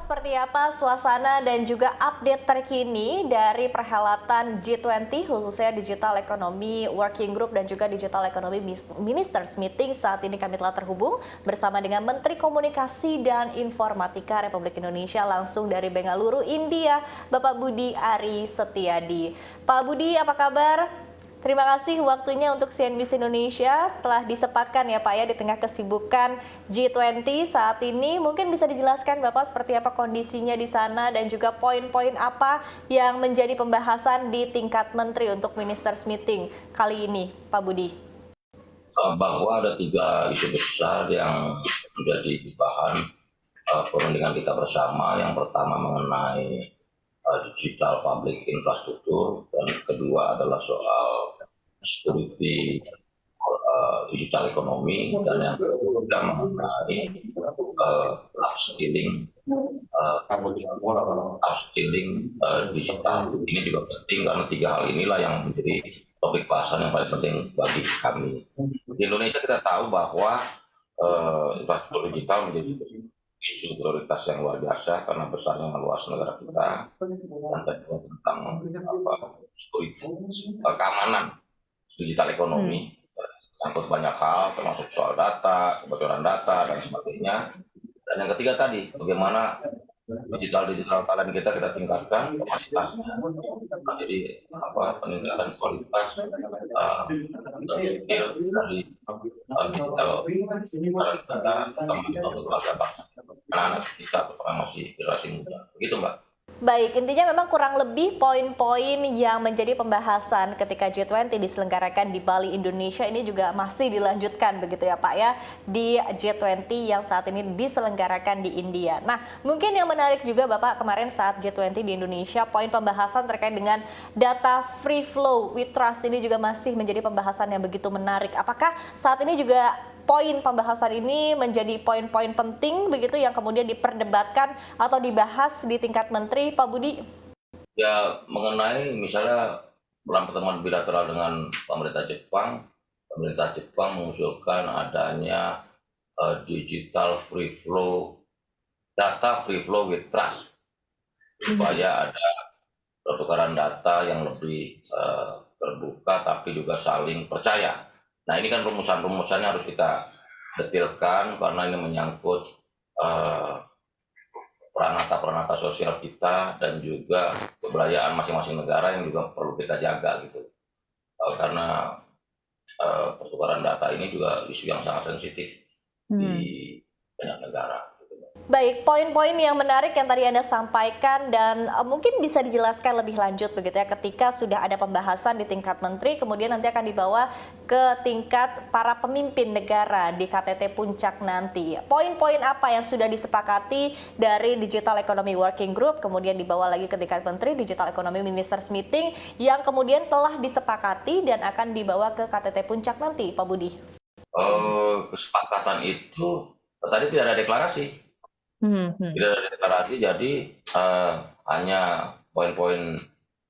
seperti apa suasana dan juga update terkini dari perhelatan G20 khususnya Digital Economy Working Group dan juga Digital Economy Ministers Meeting. Saat ini kami telah terhubung bersama dengan Menteri Komunikasi dan Informatika Republik Indonesia langsung dari Bengaluru, India, Bapak Budi Ari Setiadi. Pak Budi, apa kabar? Terima kasih waktunya untuk CNBC Indonesia telah disempatkan ya Pak ya di tengah kesibukan G20 saat ini. Mungkin bisa dijelaskan Bapak seperti apa kondisinya di sana dan juga poin-poin apa yang menjadi pembahasan di tingkat menteri untuk Ministers Meeting kali ini, Pak Budi. Bahwa ada 3 isu besar yang menjadi bahan perbincangan kita bersama. Yang pertama mengenai digital public infrastruktur, dan kedua adalah soal security digital ekonomi, dan yang ketiga mengenai upskilling digital. Ini juga penting karena 3 hal inilah yang menjadi topik bahasan yang paling penting bagi kami. Di Indonesia kita tahu bahwa infrastruktur digital menjadi isu prioritas yang luar biasa karena besarnya luas negara kita, dan tentang keamanan digital ekonomi, menyangkut banyak hal termasuk soal data, kebocoran data dan sebagainya. Dan yang ketiga tadi, bagaimana digital talent kita tingkatkan kapasitasnya. Jadi peningkatan kualitas skill dari digital talent kita, terutama untuk anak-anak kita terutama masih generasi muda. Begitu Mbak. Baik, intinya memang kurang lebih poin-poin yang menjadi pembahasan ketika G20 diselenggarakan di Bali, Indonesia ini juga masih dilanjutkan begitu ya Pak ya di G20 yang saat ini diselenggarakan di India. Nah, mungkin yang menarik juga Bapak kemarin saat G20 di Indonesia, poin pembahasan terkait dengan data free flow with trust ini juga masih menjadi pembahasan yang begitu menarik. Apakah saat ini juga poin pembahasan ini menjadi poin-poin penting begitu yang kemudian diperdebatkan atau dibahas di tingkat menteri, Pak Budi? Ya, mengenai misalnya dalam pertemuan bilateral dengan pemerintah Jepang mengusulkan adanya digital free flow, data free flow with trust, supaya ada pertukaran data yang lebih terbuka tapi juga saling percaya. Nah, ini kan rumusan-rumusannya harus kita detailkan karena ini menyangkut peranata sosial kita dan juga kebudayaan masing-masing negara yang juga perlu kita jaga gitu. Karena pertukaran data ini juga isu yang sangat sensitif di banyak negara. Baik, poin-poin yang menarik yang tadi Anda sampaikan dan mungkin bisa dijelaskan lebih lanjut begitu ya ketika sudah ada pembahasan di tingkat menteri kemudian nanti akan dibawa ke tingkat para pemimpin negara di KTT Puncak nanti. Poin-poin apa yang sudah disepakati dari Digital Economy Working Group kemudian dibawa lagi ke tingkat menteri Digital Economy Ministers Meeting yang kemudian telah disepakati dan akan dibawa ke KTT Puncak nanti, Pak Budi? Kesepakatan itu tadi tidak ada deklarasi. Tidak ada deklarasi, jadi hanya poin-poin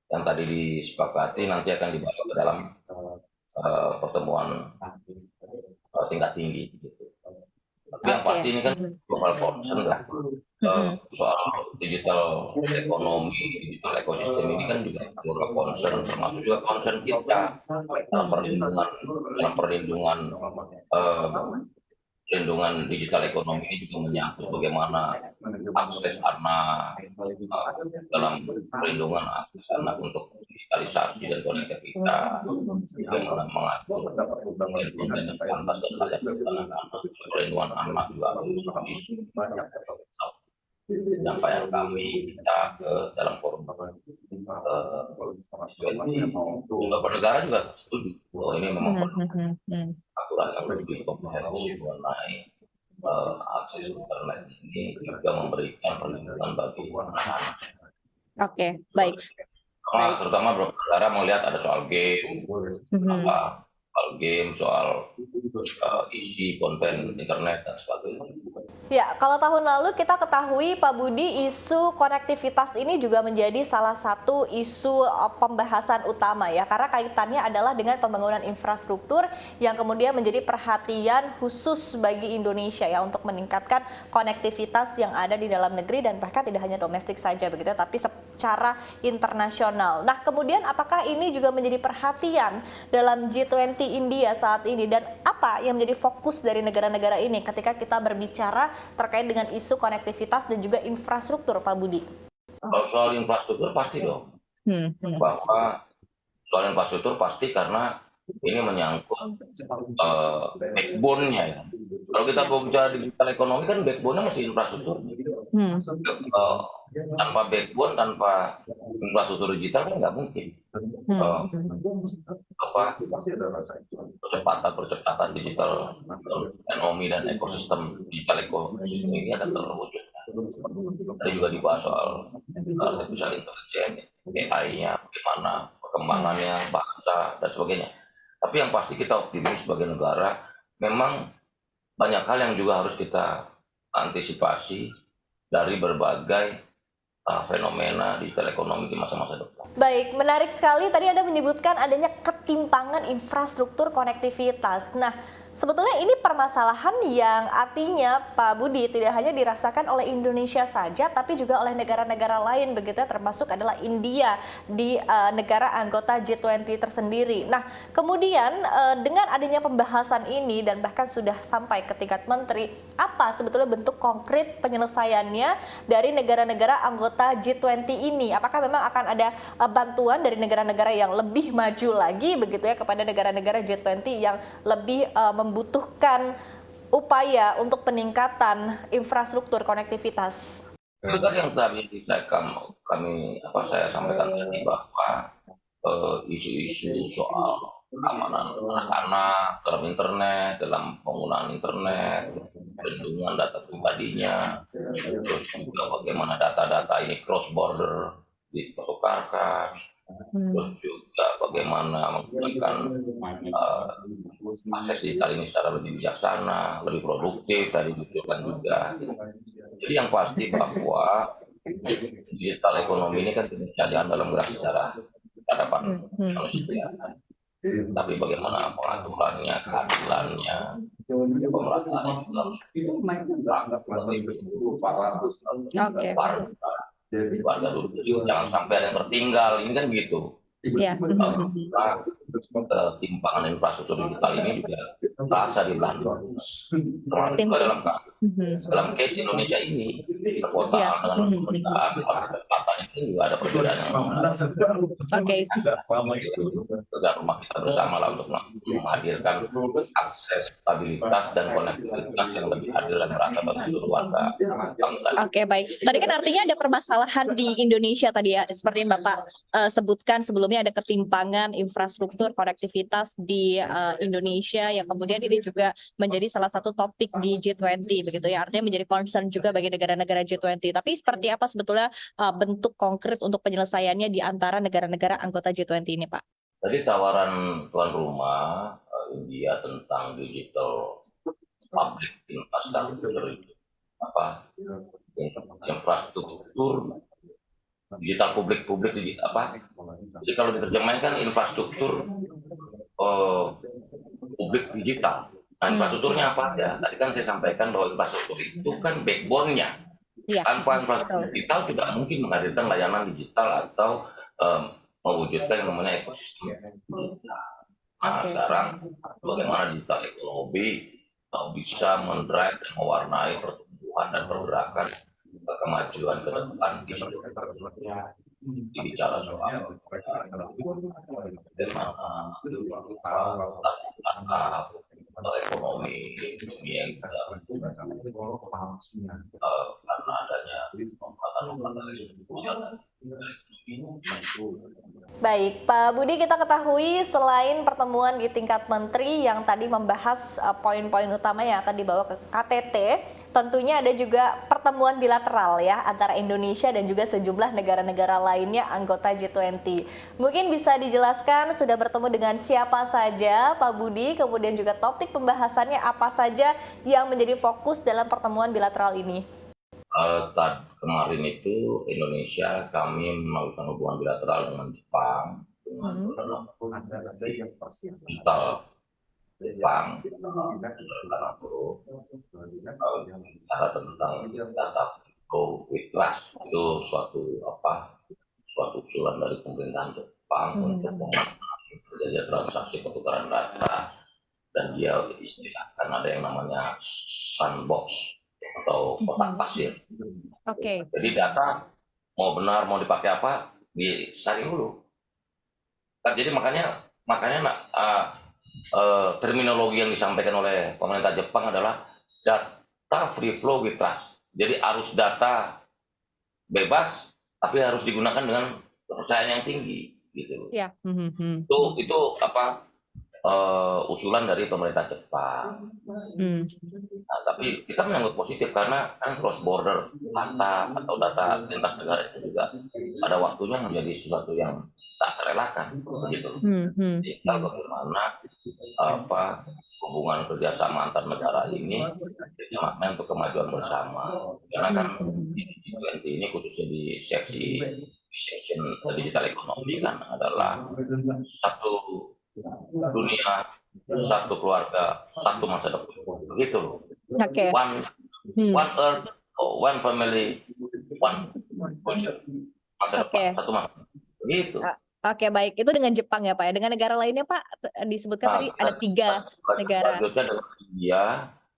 yang tadi disepakati nanti akan dibawa ke dalam pertemuan tingkat tinggi. Gitu. Tapi yang pasti ini kan global concern lah. Soal digital ekonomi, digital ekosistem ini kan juga global concern, termasuk juga concern kita dalam perlindungan digital ekonomi ini juga menyangkut bagaimana akses anak dalam perlindungan akses anak untuk digitalisasi dan koneksi kita, bagaimana mengatur konten yang pantas dan layak bagi anak-anak, perlindungan anak juga harus isu penyampaian kami kita ke dalam forum beberapa negara juga setuju bahwa ini memang aturan yang lebih komprehensif mengenai akses internet ini juga memberikan perlindungan bagi anak-anak. Oke, baik. Terutama beberapa negara melihat ada soal game, soal game, soal isi konten internet dan sebagainya. Ya, kalau tahun lalu kita ketahui Pak Budi, isu konektivitas ini juga menjadi salah satu isu pembahasan utama ya, karena kaitannya adalah dengan pembangunan infrastruktur yang kemudian menjadi perhatian khusus bagi Indonesia ya untuk meningkatkan konektivitas yang ada di dalam negeri dan bahkan tidak hanya domestik saja begitu, tapi secara internasional. Nah, kemudian apakah ini juga menjadi perhatian dalam G20 India saat ini dan apa yang menjadi fokus dari negara-negara ini ketika kita berbicara terkait dengan isu konektivitas dan juga infrastruktur, Pak Budi? Kalau soal infrastruktur pasti dong, bahwa soal infrastruktur pasti karena ini menyangkut backbone-nya ya. Kalau kita mau bicara digital ekonomi kan backbone-nya mesti infrastruktur. Tanpa backbone, tanpa infrastruktur digital kan nggak mungkin. Percepatan digital ekonomi dan ekosistem digital ekosistem ini akan terwujud. Tadi juga dibahas soal artificial intelligence, AI-nya, bagaimana perkembangannya, bahasa dan sebagainya. Tapi yang pasti kita optimis sebagai negara, memang banyak hal yang juga harus kita antisipasi dari berbagai fenomena digital ekonomi di masa-masa depan. Baik, menarik sekali tadi Anda menyebutkan adanya ketimpangan infrastruktur konektivitas. Nah, sebetulnya ini permasalahan yang artinya Pak Budi tidak hanya dirasakan oleh Indonesia saja, tapi juga oleh negara-negara lain begitu ya, termasuk adalah India di negara anggota G20 tersendiri. Nah, kemudian dengan adanya pembahasan ini dan bahkan sudah sampai ke tingkat menteri, apa sebetulnya bentuk konkret penyelesaiannya dari negara-negara anggota G20 ini? Apakah memang akan ada bantuan dari negara-negara yang lebih maju lagi begitu ya kepada negara-negara G20 yang lebih membutuhkan upaya untuk peningkatan infrastruktur konektivitas? Itu tadi yang tadi saya sampaikan tadi bahwa isu-isu soal keamanan anak-anak dalam internet, dalam penggunaan internet, perlindungan data pribadinya, terus juga bagaimana data-data ini cross border ditukarkan, terus juga bagaimana menggunakan akses digital ini secara lebih bijaksana, lebih produktif, tadi ditunjukkan juga. Jadi yang pasti bahwa digital ekonomi ini kan tidak jalan dalam gerak secara hadapan manusia. Tapi bagaimana pengaturannya, keadilannya, pemelaksananya warga dulu. Jangan sampai ada yang tertinggal, ini kan gitu. Ketimpangan infrastruktur digital ini juga terasa di Belanda. Dalam case Indonesia ini, perkotaan dengan pemerintahan, selatan itu juga ada perbedaan yang pekerjaan rumah kita bersama lah untuk menghadirkan akses, stabilitas, dan konektivitas yang lebih adil dan merata bagi seluruh warga. Oke, baik. Tadi kan artinya ada permasalahan di Indonesia tadi ya, seperti yang Bapak sebutkan sebelumnya ada ketimpangan infrastruktur konektivitas di Indonesia yang kemudian ini juga menjadi salah satu topik di G20 begitu ya, artinya menjadi concern juga bagi negara-negara G20. Tapi seperti apa sebetulnya bentuk konkret untuk penyelesaiannya di antara negara-negara anggota G20 ini, Pak? Tadi tawaran tuan rumah India tentang digital public infrastructure, infrastruktur digital publik jadi kalau diterjemahkan infrastruktur publik digital. Nah, infrastrukturnya apa aja? Tadi kan saya sampaikan bahwa infrastruktur itu kan backbone-nya. Tanpa infrastruktur digital tidak mungkin menghadirkan layanan digital atau mewujudkan yang namanya ekosistem. Nah, sekarang bagaimana digital ekonomi bisa mendrive dan mewarnai pertumbuhan dan pergerakan kemajuan ke depan bicara soal bagaimana ekonomi yang karena adanya lompatan Baik, Pak Budi, kita ketahui selain pertemuan di tingkat menteri yang tadi membahas poin-poin utama yang akan dibawa ke KTT, tentunya ada juga pertemuan bilateral ya antara Indonesia dan juga sejumlah negara-negara lainnya anggota G20. Mungkin bisa dijelaskan sudah bertemu dengan siapa saja, Pak Budi, kemudian juga topik pembahasannya apa saja yang menjadi fokus dalam pertemuan bilateral ini? Kemarin itu Indonesia kami melakukan hubungan bilateral dengan Jepang dengan digital Jepang karena perlu bicara tentang data flow with trust itu suatu usulan dari pemerintahan Jepang untuk mengatasi terjadi transaksi pertukaran data dan dia istilahkan ada yang namanya sandbox atau kotak pasir. Oke. Jadi data mau benar mau dipakai apa disaring dulu. Kan jadi makanya terminologi yang disampaikan oleh pemerintah Jepang adalah data free flow with trust. Jadi arus data bebas tapi harus digunakan dengan kepercayaan yang tinggi gitu. Ya. Itu usulan dari pemerintah Jepang. Nah, tapi kita menyambut positif karena kan cross border data atau data lintas negara itu juga pada waktunya menjadi sesuatu yang tak terelakkan begitu. Tinggal bagaimana hubungan kerjasama antar negara ini makna untuk kemajuan bersama. Karena kan di G20 ini khususnya di section digital ekonomi kan adalah satu dunia, satu keluarga, satu masa depan. Begitu loh. Oke. One earth, one family, one future. Masa depan, satu masa depan. Begitu. Oke, baik. Itu dengan Jepang ya Pak ya. Dengan negara lainnya Pak, disebutkan tadi ada 3 negara. Selanjutnya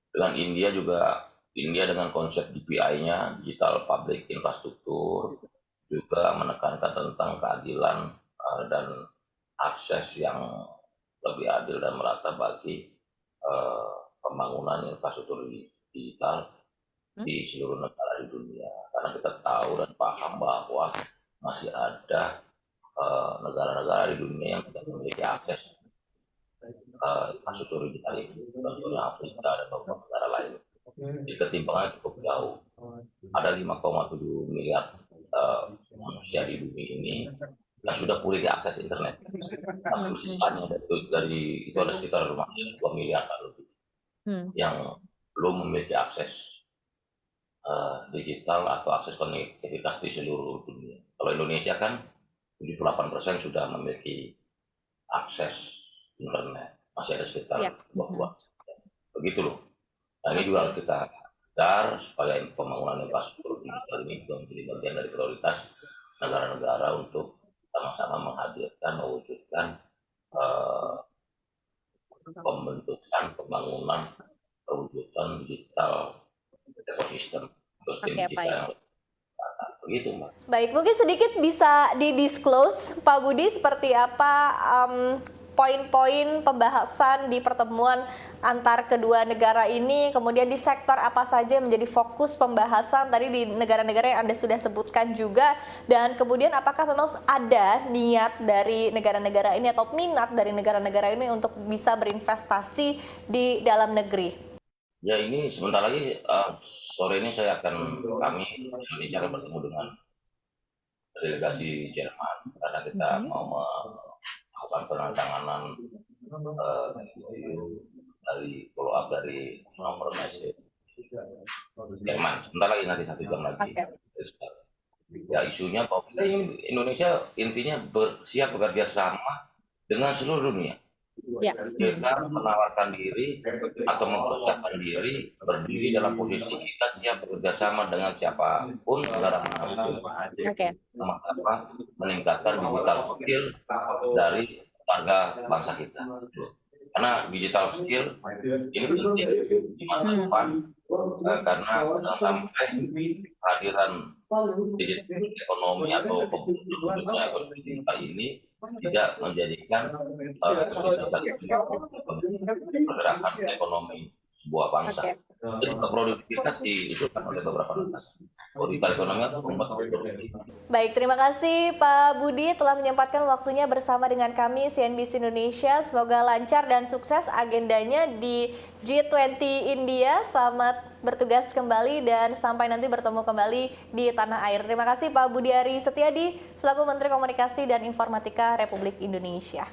dengan India juga, India dengan konsep DPI-nya, Digital Public Infrastructure, juga menekankan tentang keadilan dan akses yang lebih adil dan merata bagi pembangunan infrastruktur digital di seluruh negara di dunia. Karena kita tahu dan paham bahwa masih ada negara-negara di dunia yang tidak memiliki akses infrastruktur digital itu, contohnya Afrika dan beberapa negara lain. Jadi ketimpangan cukup jauh. Ada 5,7 miliar manusia di bumi ini yang sudah pulih akses internet. Tapi sisanya dari itu ada sekitar 2 miliar lebih yang belum memiliki akses digital atau akses konektivitas di seluruh dunia. Kalau Indonesia kan 78% sudah memiliki akses internet, masih ada sekitar 20. Begitu loh. Nah ini juga harus kita kejar supaya pembangunan infrastruktur digital ini juga menjadi bagian dari prioritas negara-negara untuk sama-sama menghadirkan, mewujudkan pembentukan, pembangunan, perwujudan digital ekosistem digital yang begitu, Mbak. Baik, mungkin sedikit bisa didisclose Pak Budi seperti apa poin-poin pembahasan di pertemuan antar kedua negara ini, kemudian di sektor apa saja yang menjadi fokus pembahasan tadi di negara-negara yang Anda sudah sebutkan juga, dan kemudian apakah memang ada niat dari negara-negara ini atau minat dari negara-negara ini untuk bisa berinvestasi di dalam negeri? Ya ini sebentar lagi sore ini kami Indonesia akan bertemu dengan delegasi Jerman karena kita mau melakukan penandatanganan dari follow up dari nomor message Jerman. Sebentar lagi, nanti 1 jam lagi. Ya isunya bahwa Indonesia intinya siap bekerja sama dengan seluruh dunia. Ya. Kita menawarkan diri atau mempersiapkan diri berdiri dalam posisi kita siap bekerja sama dengan siapapun negara manapun. Meningkatkan digital skill dari warga bangsa kita. Karena digital skill ini penting di masa depan karena sampai kehadiran digital ekonomi atau pembentukan ekosistem digital ini tidak menjadikan pergerakan ekonomi sebuah bangsa. Jadi produktivitas diusulkan oleh beberapa negara. Kalau digital ekonomi itu membuat produktivitas. Baik, terima kasih Pak Budi telah menyempatkan waktunya bersama dengan kami CNBC Indonesia. Semoga lancar dan sukses agendanya di G20 India. Selamat bertugas kembali dan sampai nanti bertemu kembali di tanah air. Terima kasih Pak Budiari Setiadi selaku Menteri Komunikasi dan Informatika Republik Indonesia.